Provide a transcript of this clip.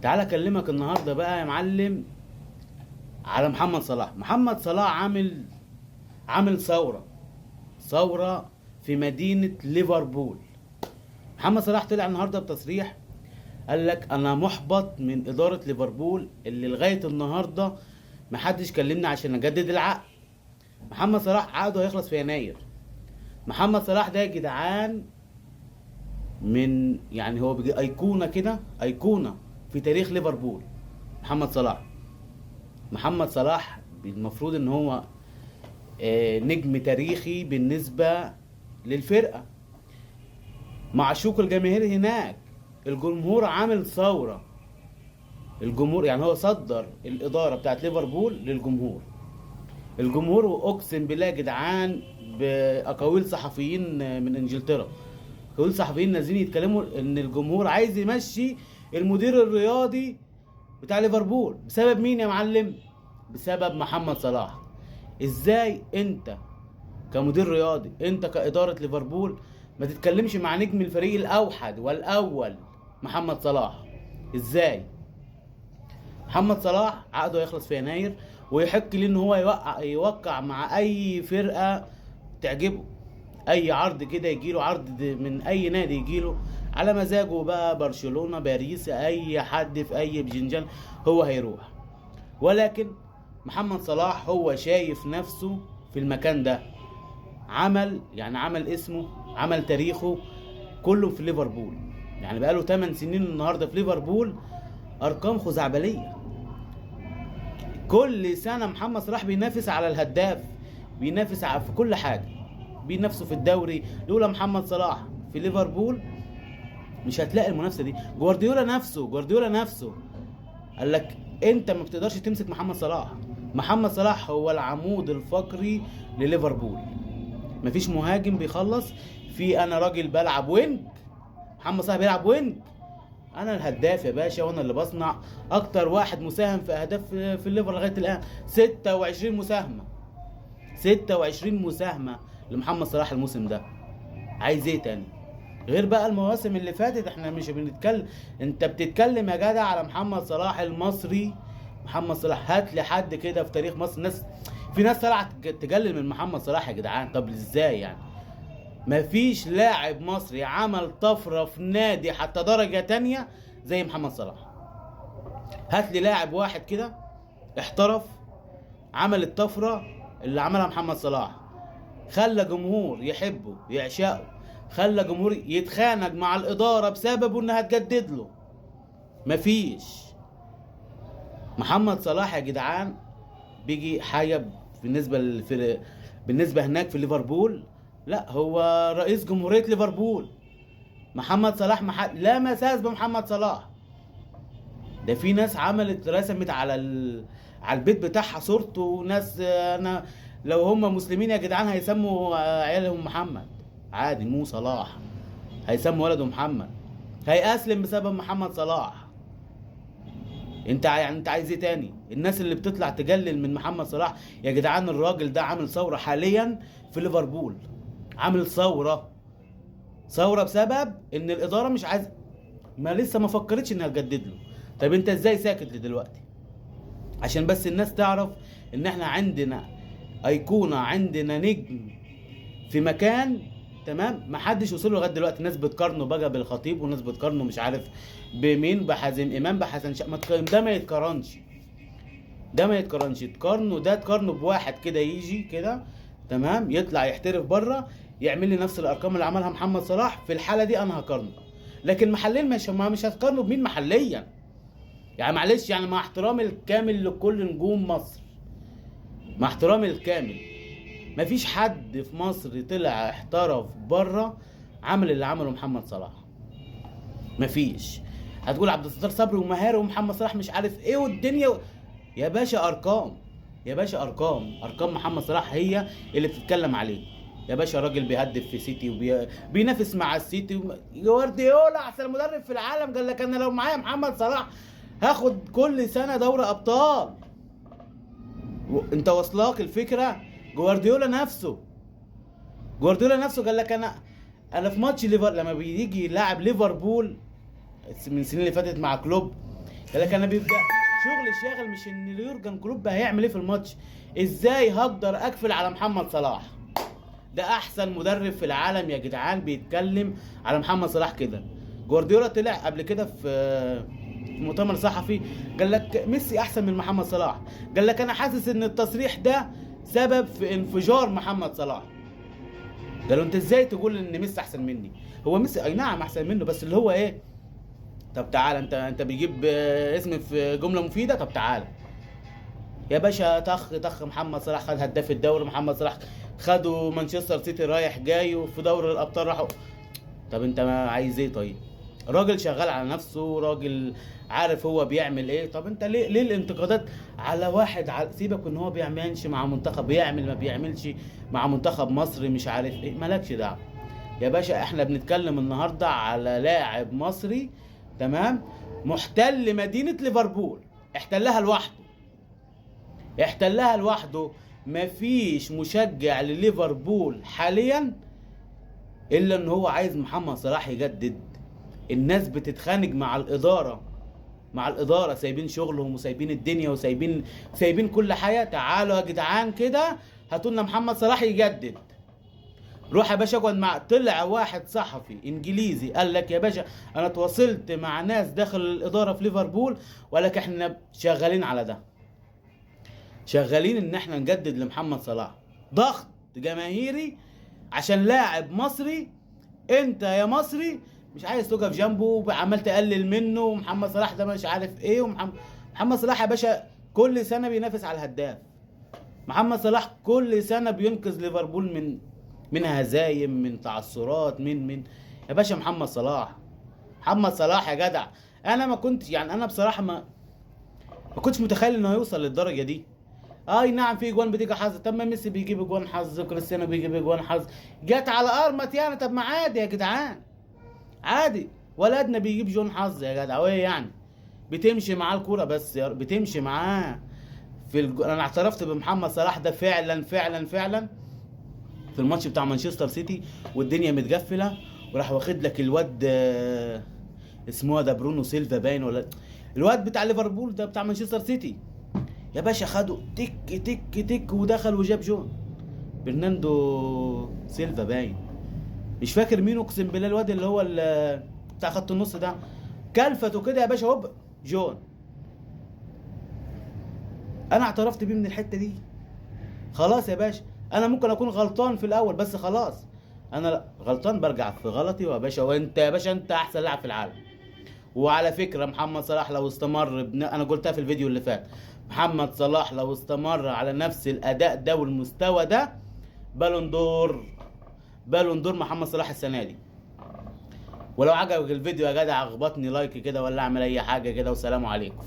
تعالى اكلمك النهارده بقى يا معلم على محمد صلاح. محمد صلاح عامل ثورة في مدينة ليفربول. محمد صلاح طلع النهارده بتصريح، قال لك انا محبط من إدارة ليفربول اللي لغاية النهارده محدش كلمني عشان اجدد العقد. محمد صلاح عقده هيخلص في يناير. محمد صلاح ده يا جدعان هو بيجي ايقونة كده، ايقونة في تاريخ ليفربول. محمد صلاح المفروض ان هو نجم تاريخي بالنسبة للفرقة، معشوق الجماهير هناك. الجمهور عامل ثورة، الجمهور هو صدر الإدارة بتاعت ليفربول للجمهور. الجمهور واقسم بالله يا جدعان بأقاويل صحفيين من انجلترا، أقاويل صحفيين نازلين يتكلموا ان الجمهور عايز يمشي المدير الرياضي بتاع ليفربول. بسبب مين يا معلم؟ بسبب محمد صلاح. ازاي انت كمدير رياضي، انت كإدارة ليفربول ما تتكلمش مع نجم الفريق الأوحد والأول محمد صلاح؟ ازاي؟ محمد صلاح عقده يخلص في يناير، ويحق ليه ان هو يوقع مع اي فرقة تعجبه. اي عرض كده يجيله، عرض من اي نادي يجيله على مزاجه بقى، برشلونة، باريس، اي حد في اي بجنجان هو هيروح. ولكن محمد صلاح هو شايف نفسه في المكان ده، عمل اسمه، عمل تاريخه كله في ليفربول. بقاله 8 سنين النهارده في ليفربول، ارقام خزعبليه. كل سنه محمد صلاح بينافس على الهداف، بينافس في كل حاجه، بينافسوا في الدوري. لولا محمد صلاح في ليفربول مش هتلاقي المنافسه دي. جوارديولا نفسه قال لك انت ما بتقدرش تمسك محمد صلاح. محمد صلاح هو العمود الفقري لليفربول. مفيش مهاجم بيخلص في، انا راجل بلعب وينج، محمد صلاح بيلعب وينج، انا الهداف يا باشا، وانا اللي بصنع. اكتر واحد مساهم في اهداف في الليفر لغايه الان، 26 مساهمه لمحمد صلاح الموسم ده. عايز ايه تاني غير بقى المواسم اللي فاتت؟ احنا مش بنتكلم، انت بتتكلم يا جدع على محمد صلاح المصري. محمد صلاح، هات لي حد كده في تاريخ مصر. في ناس طلعت تجلل من محمد صلاح يا جدعان. طب ازاي مفيش لاعب مصري عمل طفرة في نادي حتى درجة تانية زي محمد صلاح. هات لي لاعب واحد كده احترف عمل الطفرة اللي عملها محمد صلاح، خلى جمهور يحبه يعشقه، خلى جمهور يتخانق مع الإدارة بسببه انها تجدد له. مفيش. محمد صلاح يا جدعان بيجي حاجة بالنسبة هناك في ليفربول. لا، هو رئيس جمهورية ليفربول. محمد صلاح لا مساس بمحمد صلاح. ده في ناس رسمت على البيت بتاعها صورته. ناس انا لو هم مسلمين يا جدعان هيسموا عيالهم محمد عادي، مو صلاح، هيسموا ولده محمد. هيأسلم بسبب محمد صلاح. انت عايز ايه تاني؟ الناس اللي بتطلع تجلل من محمد صلاح يا جدعان، الراجل ده عامل ثورة حاليا في ليفربول. عامل ثورة بسبب ان الادارة مش عايز، لسه ما فكرتش انها تجدد له. طب انت ازاي ساكت دلوقتي؟ عشان بس الناس تعرف ان احنا عندنا ايقونة، عندنا نجم في مكان، تمام، محدش وصل له لغايه دلوقتي. الناس بتقارنه بقى بالخطيب، وناس بتقارنه مش عارف بمين، بحازم امام، بحسن ده ما يتقارنش. تقارنه بواحد كده يجي كده، تمام، يطلع يحترف بره يعمل لي نفس الارقام اللي عملها محمد صلاح. في الحاله دي انا هقارنه. لكن محليا مش هتقارنه بمين محليا. معلش، مع احترامي الكامل لكل نجوم مصر، مع احترامي الكامل، مفيش حد في مصر طلع احترف بره عمل اللي عمله محمد صلاح. مفيش. هتقول عبد الستار صبري ومهاري ومحمد صلاح مش عارف ايه والدنيا يا باشا ارقام، ارقام محمد صلاح هي اللي بتتكلم عليه يا باشا. راجل بيهدف في سيتي وبينافس مع السيتي. جوارديولا احسن مدرب في العالم قال لك انا لو معايا محمد صلاح هاخد كل سنه دوري ابطال. انت واصلاك الفكره؟ جوارديولا نفسه قال لك انا في ماتش لما بيجي لاعب ليفربول من السنين اللي فاتت مع كلوب، قال لك انا بيبقى شغل شاغل مش ان يورجن كلوب هيعمل ايه في الماتش، ازاي هقدر اقفل على محمد صلاح. ده احسن مدرب في العالم يا جدعان بيتكلم على محمد صلاح كده. جوارديولا طلع قبل كده في مؤتمر صحفي قال لك ميسي احسن من محمد صلاح. قال لك انا حاسس ان التصريح ده سبب في انفجار محمد صلاح. قالوا انت ازاي تقول ان ميسي احسن مني؟ هو ميسي اي نعم احسن منه، بس اللي هو ايه، طب تعالى انت بيجيب اسم في جمله مفيده، طب تعالى يا باشا طخ محمد صلاح خد هداف الدوري، محمد صلاح خدوا مانشستر سيتي رايح جاي، وفي دوري الابطال راحوا. طب انت ما عايز ايه؟ طيب راجل شغال على نفسه، راجل عارف هو بيعمل ايه. طب انت ليه الانتقادات على واحد سيبك ان هو بيعملش مع منتخب، بيعمل ما بيعملش مع منتخب مصر مش عارف ايه، مالكش دعوه يا باشا. احنا بنتكلم النهارده على لاعب مصري تمام محتل مدينه ليفربول، احتلها لوحده. مفيش مشجع لليفربول حاليا الا ان هو عايز محمد صلاح يجدد. الناس بتتخانق مع الاداره سايبين شغلهم وسايبين الدنيا وسايبين كل حاجه. تعالوا يا جدعان كده هاتوا لنا محمد صلاح يجدد. روح يا باشا اقعد مع، طلع واحد صحفي انجليزي قال لك يا باشا انا تواصلت مع ناس داخل الاداره في ليفربول وقال لك احنا شغالين على ده، شغالين ان احنا نجدد لمحمد صلاح. ضغط جماهيري عشان لاعب مصري، انت يا مصري مش عايز تقف جنبه، عمال تقلل منه، ومحمد صلاح ده مش عارف ايه. محمد صلاح يا باشا كل سنه بينافس على الهداف. محمد صلاح كل سنه بينقذ ليفربول من هزايم، من تعثرات، من يا باشا محمد صلاح يا جدع. انا ما كنت يعني انا بصراحه ما كنتش متخيل انه هيوصل للدرجه دي. اي نعم في اجوان بتيجي حظ، طب ما ميسي بيجيب اجوان حظ، كريستيانو بيجيب اجوان حظ، جت على ارمت يعني. طب ما عادي يا جدعان، عادي، ولدنا بيجيب جون حظ يا جدع، وايه يعني؟ بتمشي معاه الكوره بس بتمشي معاه انا اعترفت بمحمد صلاح ده فعلا في الماتش بتاع مانشستر سيتي والدنيا متقفله، وراح واخد لك الواد اسمه ده برونو سيلفا باين، ولا الواد بتاع ليفربول ده بتاع مانشستر سيتي يا باشا، خده تك ودخل وجاب جون. برناندو سيلفا باين، مش فاكر مين، اقسم بالله الواد اللي هو بتاع خط النص ده، كلفته كده يا باشا هوب جون. انا اعترفت بيه من الحته دي. خلاص يا باشا، انا ممكن اكون غلطان في الاول بس خلاص انا غلطان برجع في غلطي يا باشا. وانت يا باشا انت احسن لاعب في العالم. وعلى فكره محمد صلاح لو استمر انا قلتها في الفيديو اللي فات، محمد صلاح لو استمر على نفس الاداء ده والمستوى ده بالون دور محمد صلاح السنه دي. ولو عجبك الفيديو يا جدع اخبطني لايك كده ولا اعمل اي حاجه كده، والسلام عليكم.